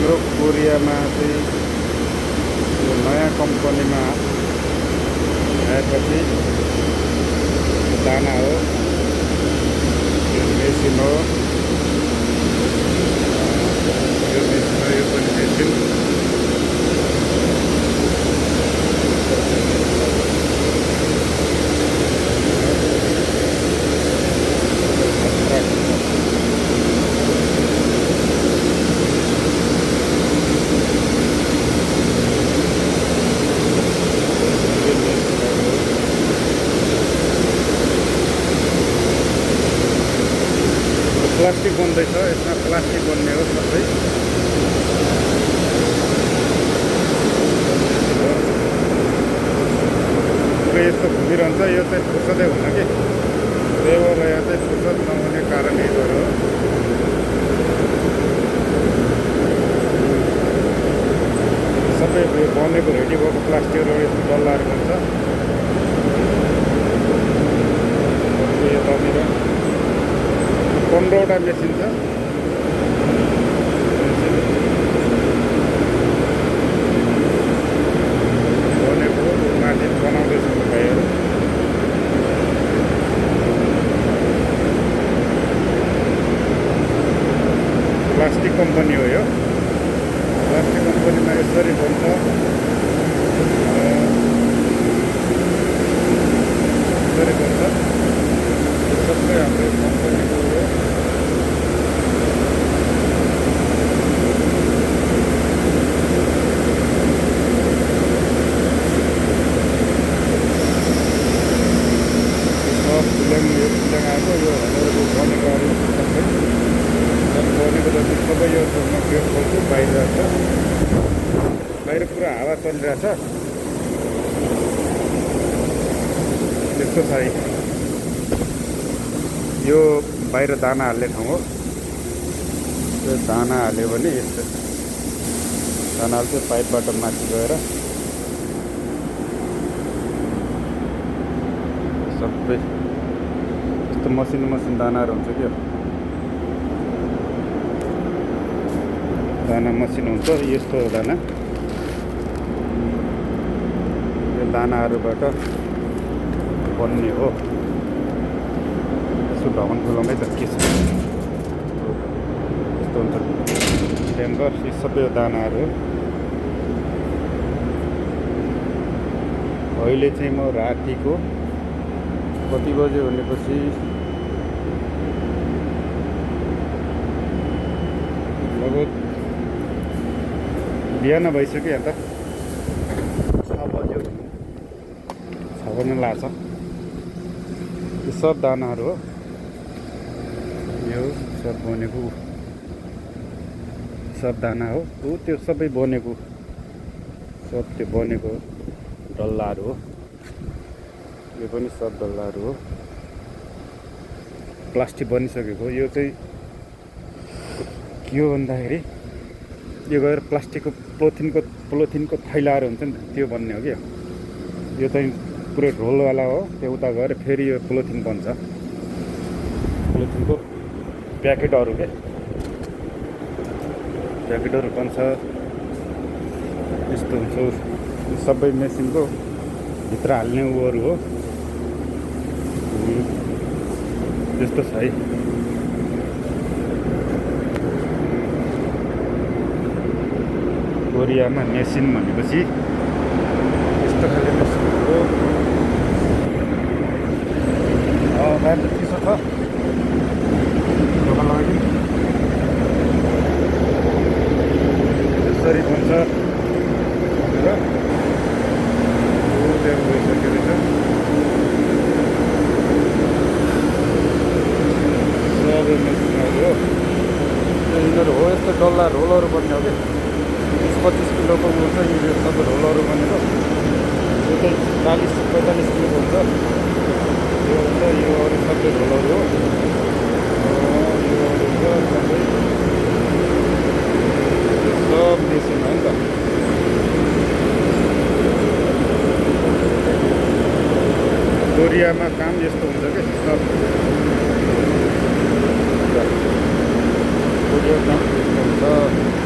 हाम्रो कोरियामा चाहिँ यो नयाँ कम्पनीमा आएपछि दाना हो, यो मेसिन हो, यो मेसिन हो, यो पनि मेसिन। प्लास्टिक बन्दैछ, यसमा प्लास्टिक बन्ने हो सबै। पुरै यस्तो घुमिरहन्छ, यो चाहिँ फुर्सदै हुन कि देवालय चाहिँ फुर्सद नहुने कारणले गर्दा हो। सबै बनेको रेडी भएको प्लास्टिकहरू यस्तो डल्लाहरू हुन्छ। यतातिर 15वटा मेसिन छ। बनेको माथि बनाउँदैछ भाइहरू। प्लास्टिक कम्पनी हो यो। प्लास्टिक कम्पनीमा यसरी बन्छ। यसरी बन्छ, सबै हाम्रो कम्पनीको हो। आएको यो बनेकोहरू सबै बनेको जति सबै यो गेट खोल्छु, बाहिर जान्छ। बाहिर पुरा हावा चलिरहेछ। यस्तो छ यो बाहिर दाना हाल्ने ठाउँ हो। त्यो दाना हाल्यो भने यस्तो दाना हाल्छ, पाइपबाट माथि गएर सबै यस्तो मसिनो दानाहरू हुन्छ क्या। दाना मसिनो हुन्छ, यस्तो हो दाना। यो दानाहरूबाट बन्ने हो। यसो ढकन खोलाउनै त के छ, यस्तो हुन्छ ट्याङ्कर। यो सबै यो दानाहरू हो। अहिले चाहिँ म रातिको कति बज्यो भनेपछि लगभग बिहान भइसक्यो। यहाँ त 6 बज्यो, 6 बज्न लाग्छ। यो सब दानाहरू हो। यो सब बनेको सब दाना हो। त्यो सबै बनेको सब त्यो बनेको डल्लाहरू हो। यो पनि सब डल्लाहरू हो। प्लास्टिक बनिसकेको। यो चाहिँ के हो भन्दाखेरि यो गएर प्लास्टिकको पोलिथिनको थैलाहरू हुन्छ नि, त्यो बन्ने हो क्या। यो चाहिँ पुरै रोलवाला हो। त्यो उता गएर फेरि यो पोलिथिन बन्छ। पोलिथिनको प्याकेटहरू के प्याकेटहरू बन्छ। यस्तो हुन्छ। यो सबै मेसिनको भित्र हाल्ने उहरू हो। त्यस्तो छ है। कोरियामा मेसिन भनेपछि यस्तो खाले मेसिन हो। बाहिर त चिसो छ। यसरी बन्छ भनेर गइसकेको रहेछ। सबै मेसिनहरू हो। यिनीहरू हो यस्तो डल्ला रोलहरू बन्ने हो कि 20-25 किलोको हुन्छ। यो सबै रोलहरू बनेको। यो चाहिँ 40-45 किलोको हुन्छ। यो हुन्छ यो अरू सबै रोलहरू हो। यो अरू सबै सब मेसिन हो नि त। कोरियामा काम यस्तो हुन्छ कि सब कोरिया काम